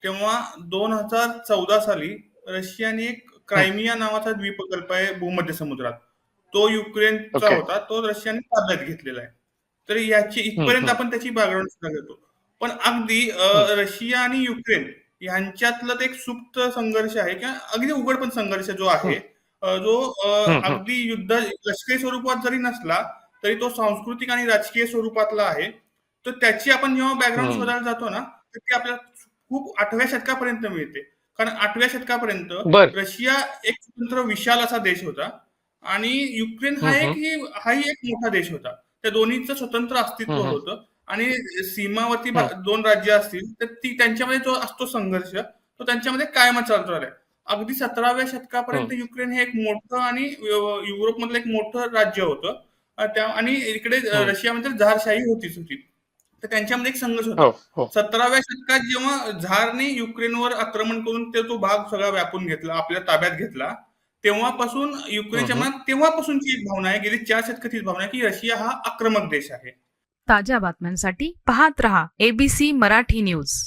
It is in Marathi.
तेव्हा 2014 साली रशियाने एक हं, क्रायमिया नावाचा द्वीपकल्प आहे भूमध्य समुद्रात. तो युक्रेनचा ओके. होता, तो रशियाने ताब्यात घेतलेला आहे. तर याची हं, इथपर्यंत हं, आपण त्याची बॅकग्राऊंड सुद्धा घेतो. पण अगदी हं, रशिया आणि युक्रेन यांच्यातलं ते एक सुप्त संघर्ष आहे किंवा अगदी उघड पण संघर्ष जो हं, आहे, जो हं, हं, अगदी युद्ध लष्करी स्वरूपात जरी नसला तरी तो सांस्कृतिक आणि राजकीय स्वरूपातला आहे. तर त्याची आपण जेव्हा बॅकग्राऊंड हं. शोधायला जातो ना, तर ती आपल्याला खूप 8व्या शतकापर्यंत मिळते. कारण 8व्या शतकापर्यंत बरं. रशिया एक स्वतंत्र विशाल असा देश होता आणि युक्रेन हं, हं, हाही एक मोठा देश होता. त्या दोन्हीचं स्वतंत्र हं, अस्तित्व हं, होतं आणि सीमावर्ती हं, दोन राज्य असतील तर ती त्यांच्यामध्ये जो असतो संघर्ष तो त्यांच्यामध्ये कायमच चालतो आहे. अगदी 17व्या हं, शतकापर्यंत युक्रेन हे एक मोठं आणि युरोपमधलं एक मोठं राज्य होतं. त्या आणि इकडे हं. रशियामध्ये झारशाही होतीच होती. तर त्यांच्यामध्ये एक संघर्ष होता. हो, हो. 17व्या शतकात जेव्हा झारने युक्रेनवर आक्रमण करून तो भाग सगळा व्यापून घेतला, आपल्या ताब्यात घेतला, तेव्हापासून हं, युक्रेनच्या हं. मनात तेव्हापासूनची एक भावना आहे, गेली 4 शतकात ही भावना आहे, की रशिया हा आक्रमक देश आहे. ताज्या बातम्यांसाठी पाहत रहा ABC मराठी न्यूज.